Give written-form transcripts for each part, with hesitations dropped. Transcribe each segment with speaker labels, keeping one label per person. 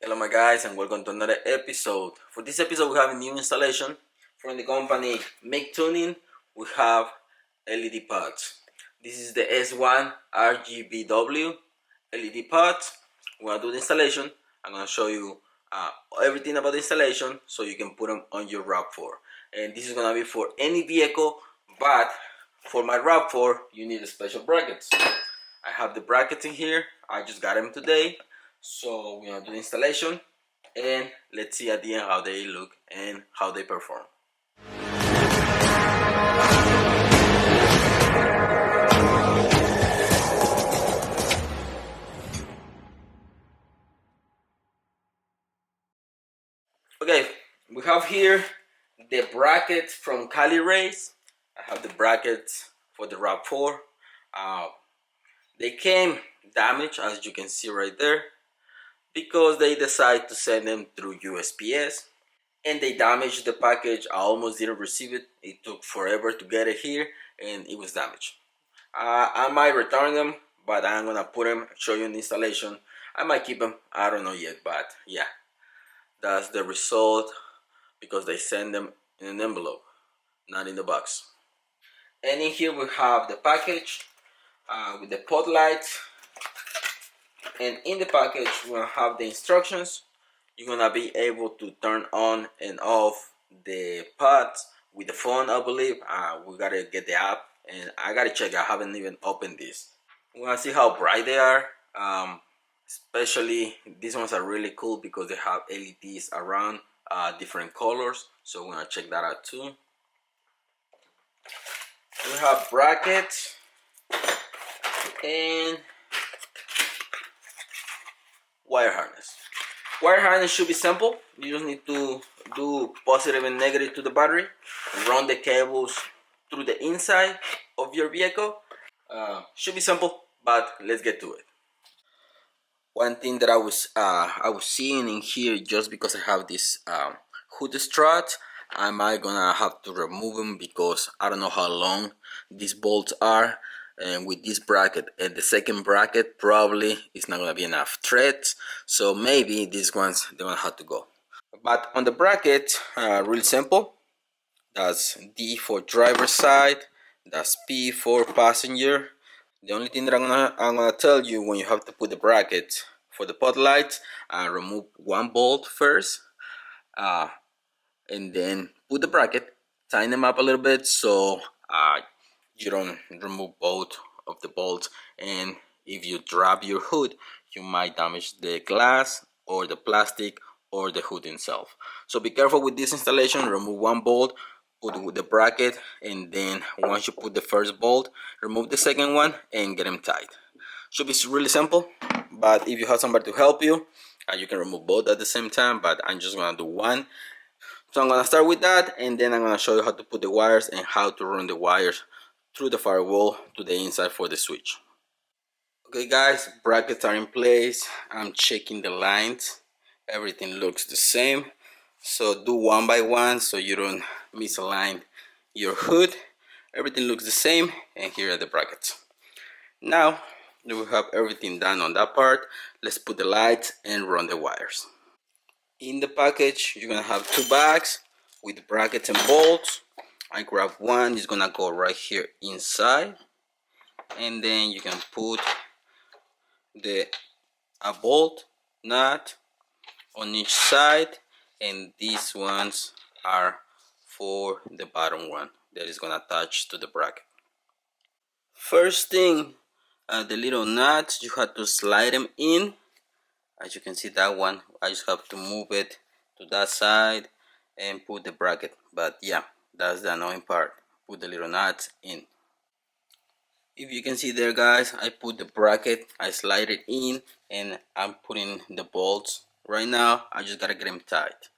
Speaker 1: Hello my guys, and welcome to another episode. For this episode we have a new installation from the company Mictuning. We have LED pods. This is the S1 Rgbw LED pods. We're going to do the installation. I'm going to show you everything about the installation so you can put them on your RAV4. And this is going to be for any vehicle, but for my RAV4 you need a special brackets. I have the brackets in here. I just got them today. So we're gonna do the installation and let's see at the end how they look and how they perform. Okay, we have here the brackets from Cali Race. I have the brackets for the RAV4. They came damaged, as you can see right there, because they decided to send them through USPS and they damaged the package. I almost didn't receive it. It took forever to get it here and it was damaged. I might return them, but I'm gonna put them, show you in the installation. I might keep them, I don't know yet, but yeah, that's the result because they send them in an envelope, not in the box. And in here we have the package with the pod lights. And in the package we're gonna have the instructions. You're gonna be able to turn on and off the pods with the phone, I believe. We gotta get the app and I gotta check. I haven't even opened this. We're gonna see how bright they are. Especially these ones are really cool because they have LEDs around different colors. So we're gonna check that out too. We have brackets and wire harness. Wire harness should be simple. You just need to do positive and negative to the battery, run the cables through the inside of your vehicle. Should be simple, but let's get to it. One thing that I was seeing in here, just because I have this hood struts, I might gonna have to remove them because I don't know how long these bolts are. And with this bracket and the second bracket, probably it's not gonna be enough threads, so maybe these ones they're gonna have to go. But on the bracket, real simple. That's D for driver side, that's P for passenger. The only thing that I'm gonna tell you when you have to put the bracket for the pod lights, remove one bolt first, and then put the bracket, tighten them up a little bit so you don't remove both of the bolts, and if you drop your hood you might damage the glass or the plastic or the hood itself. So be careful with this installation. Remove one bolt, put the bracket, and then once you put the first bolt, remove the second one and get them tight. Should be really simple, but if you have somebody to help you, you can remove both at the same time, but I'm just gonna do one. So I'm gonna start with that, and then I'm gonna show you how to put the wires and how to run the wires through the firewall to the inside for the switch. Okay guys, brackets are in place. I'm checking the lines. Everything looks the same. So do one by one so you don't misalign your hood. Everything looks the same, and here are the brackets. Now that we have everything done on that part, let's put the lights and run the wires. In the package you're gonna have two bags with brackets and bolts. I grab one, it's gonna go right here inside, and then you can put a bolt nut on each side, and these ones are for the bottom one that is gonna attach to the bracket. First thing, the little nuts, you have to slide them in. As you can see, that one I just have to move it to that side and put the bracket. But yeah, that's the annoying part. Put the little nuts in. If you can see there guys, I put the bracket, I slide it in, and I'm putting the bolts. Right now I just gotta get them tight.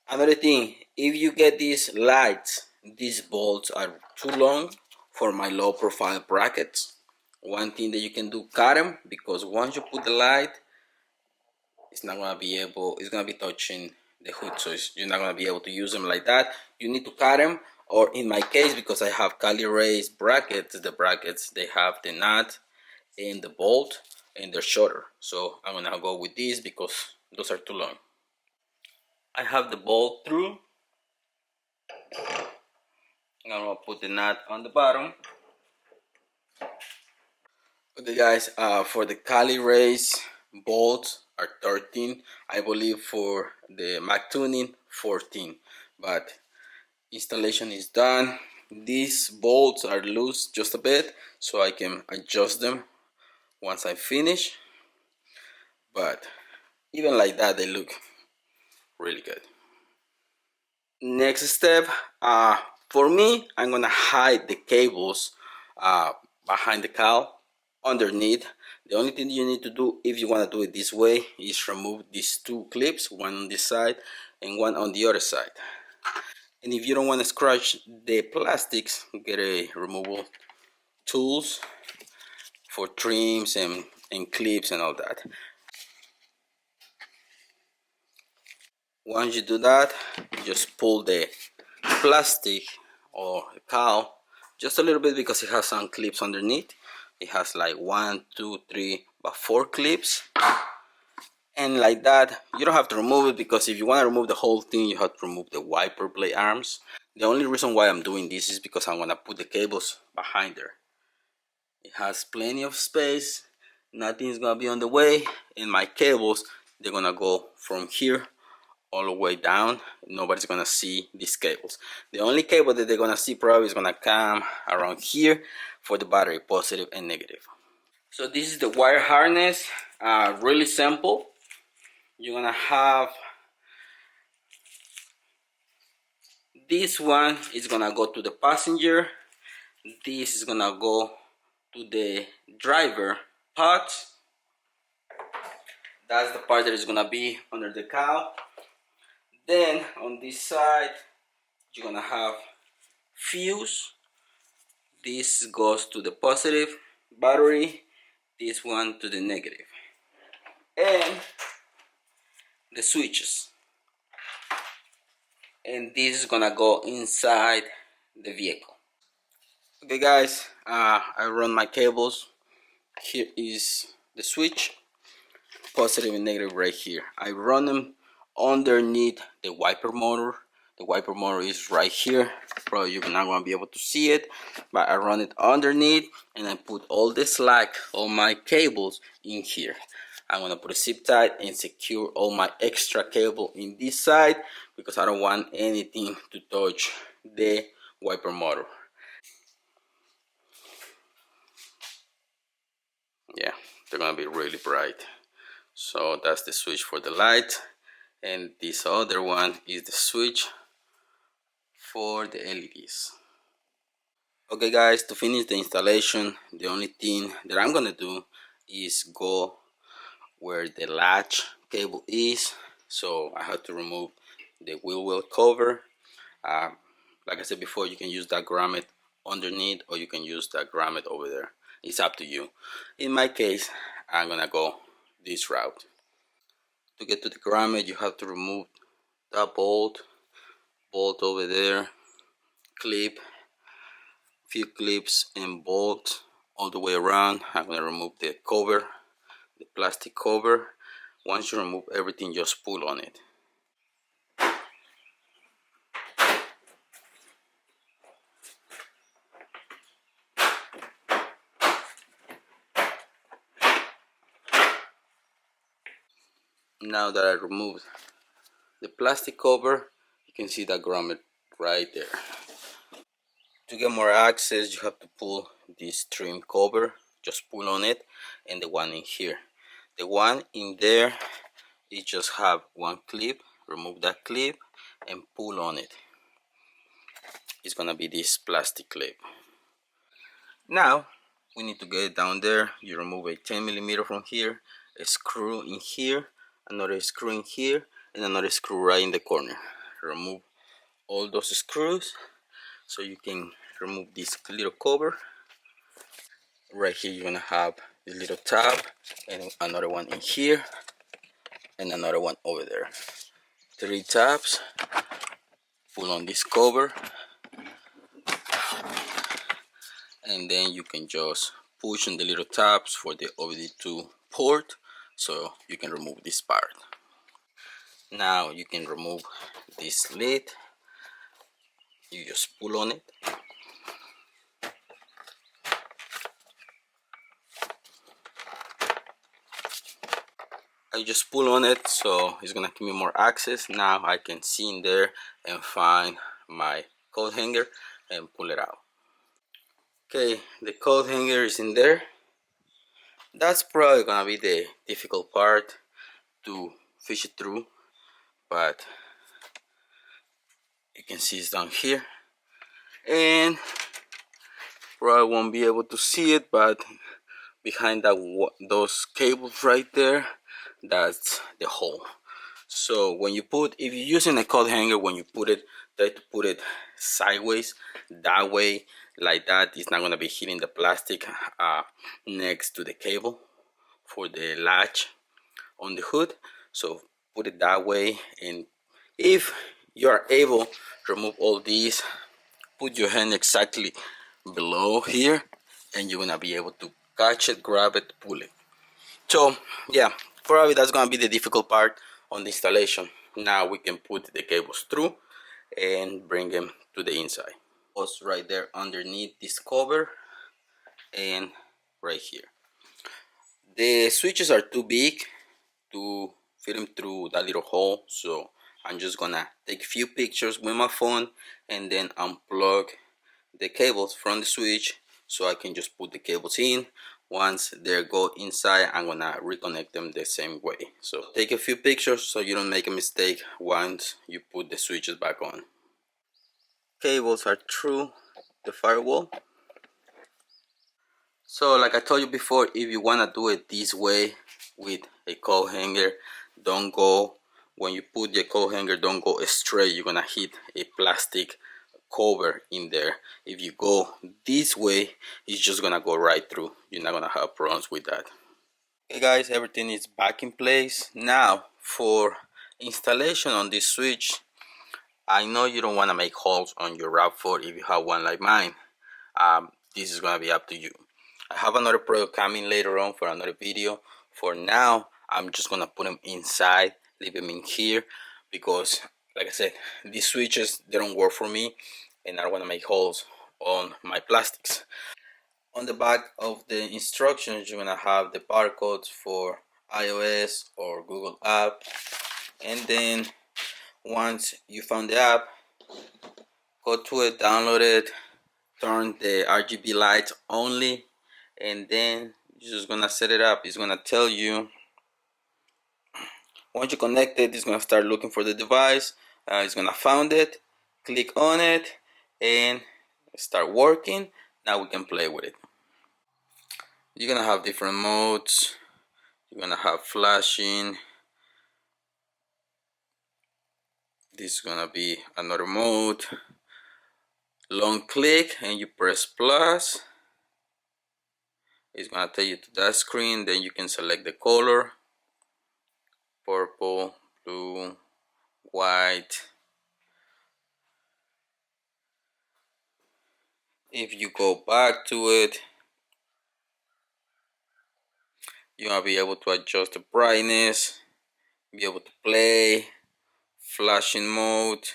Speaker 1: Another thing, if you get these lights, these bolts are too long for my low profile brackets. One thing that you can do, cut them, because once you put the light, it's not gonna be able, it's gonna be touching the hood, so you're not gonna be able to use them like that. You need to cut them, or in my case, because I have Cali Race brackets, the brackets they have the nut and the bolt, and they're shorter. So I'm gonna go with these because those are too long. I have the bolt through. I'm gonna put the nut on the bottom. Okay guys, for the Cali race bolts are 13. I believe for the Mictuning 14, but installation is done. These bolts are loose just a bit, so I can adjust them once I finish, but even like that they look really good. Next step, for me, I'm gonna hide the cables behind the cowl underneath. The only thing you need to do if you want to do it this way is remove these two clips, one on this side and one on the other side. And if you don't want to scratch the plastics, get a removal tools for trims and clips and all that. Once you do that, you just pull the plastic or the cowl just a little bit because it has some clips underneath. It has like 1, 2, 3, about 4 clips, and like that you don't have to remove it, because if you want to remove the whole thing you have to remove the wiper blade arms. The only reason why I'm doing this is because I'm gonna put the cables behind there. It has plenty of space, nothing's gonna be on the way, and my cables, they're gonna go from here all the way down. Nobody's gonna see these cables. The only cable that they're gonna see probably is gonna come around here for the battery, positive and negative. So this is the wire harness, really simple. You're gonna have this one is gonna go to the passenger, this is gonna go to the driver part. That's the part that is gonna be under the cowl. Then on this side you're gonna have fuse. This goes to the positive battery, this one to the negative, and the switches. And this is gonna go inside the vehicle. Okay guys, I run my cables. Here is the switch, positive and negative right here. I run them underneath the wiper motor. The wiper motor is right here. Probably you're not going to be able to see it, but I run it underneath and I put all the slack, all my cables in here. I'm going to put a zip tie and secure all my extra cable in this side because I don't want anything to touch the wiper motor. Yeah, they're going to be really bright. So that's the switch for the light, and this other one is the switch for the LEDs. Okay guys, to finish the installation, the only thing that I'm gonna do is go where the latch cable is. So I have to remove the wheel well cover. Like I said before, you can use that grommet underneath or you can use that grommet over there. It's up to you. In my case, I'm gonna go this route. To get to the grommet, you have to remove that bolt over there, clip, few clips and bolt all the way around. I'm gonna remove the cover, the plastic cover. Once you remove everything, just pull on it. Now that I removed the plastic cover, you can see that grommet right there. To get more access, you have to pull this trim cover. Just pull on it, and the one in here. The one in there, it just have one clip. Remove that clip and pull on it. It's gonna be this plastic clip. Now we need to get it down there. You remove a 10mm from here, a screw in here, another screw in here, and another screw right in the corner. Remove all those screws so you can remove this little cover. Right here you're gonna have this little tab and another one in here and another one over there. 3 tabs. Pull on this cover and then you can just push on the little tabs for the OBD2 port, so you can remove this part. Now you can remove this lid. You just pull on it. I just pull on it, so it's gonna give me more access. Now I can see in there and find my coat hanger and pull it out. Okay, the coat hanger is in there. That's probably gonna be the difficult part to fish it through, but you can see it's down here, and probably won't be able to see it, but behind that those cables right there, that's the hole. So when you put, if you're using a coat hanger, when you put it, try to put it sideways, that way, like that, it's not going to be hitting the plastic next to the cable for the latch on the hood. So put it that way, and if you are able to remove all these, put your hand exactly below here, and you're gonna be able to catch it, grab it, pull it. So yeah, probably that's gonna be the difficult part on the installation. Now we can put the cables through and bring them to the inside. Goes right there underneath this cover and right here. The switches are too big to fit them through that little hole, so I'm just gonna take a few pictures with my phone and then unplug the cables from the switch, so I can just put the cables in. Once they go inside, I'm gonna reconnect them the same way. So take a few pictures so you don't make a mistake once you put the switches back on. Cables are through the firewall. So like I told you before, if you want to do it this way with a coat hanger, don't go, when you put the coat hanger, don't go straight. You're gonna hit a plastic cover in there. If you go this way, it's just gonna go right through. You're not gonna have problems with that. Okay guys, everything is back in place. Now for installation on this switch, I know you don't want to make holes on your RAV4 if you have one like mine. This is gonna be up to you. I have another product coming later on for another video. For now, I'm just gonna put them inside, leave them in here, because like I said, these switches, they don't work for me, and I don't want to make holes on my plastics. On the back of the instructions, you're gonna have the barcodes for iOS or Google app, and then once you found the app, go to it, download it, turn the RGB lights only, and then you're just gonna set it up. It's gonna tell you, once you connect it, it's gonna start looking for the device. It's gonna find it, click on it, and start working. Now we can play with it. You're gonna have different modes. You're gonna have flashing. This is gonna be another mode. Long click and you press plus. It's gonna take you to that screen. Then you can select the color: purple, blue, white. If you go back to it, you're gonna be able to adjust the brightness, be able to play, flashing mode.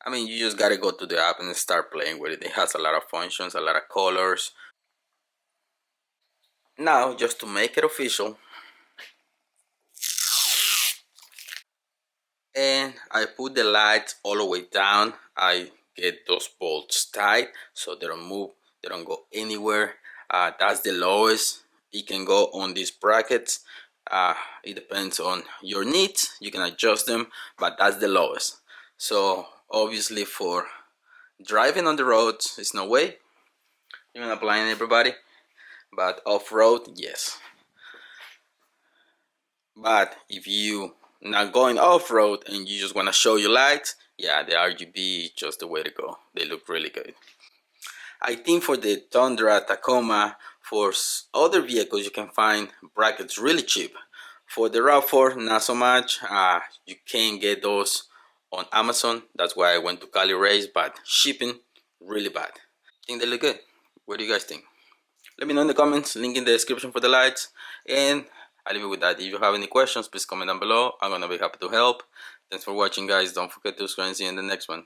Speaker 1: I mean, you just gotta go to the app and start playing with it. It has a lot of functions, a lot of colors. Now, just to make it official, and I put the lights all the way down. I get those bolts tight so they don't move, they don't go anywhere. That's the lowest it can go on these brackets. It depends on your needs, you can adjust them, but that's the lowest. So obviously for driving on the roads, it's no way you're gonna blind everybody, but off-road, yes. But if you not going off-road and you just want to show your lights, yeah, the RGB is just the way to go. They look really good. I think for the Tundra, Tacoma, for other vehicles, you can find brackets really cheap. For the RAV4, not so much. You can get those on Amazon. That's why I went to Cali Race, but shipping, really bad. I think they look good. What do you guys think? Let me know in the comments, link in the description for the lights, and I leave it with that. If you have any questions, please comment down below. I'm gonna be happy to help. Thanks for watching, guys. Don't forget to subscribe and see you in the next one.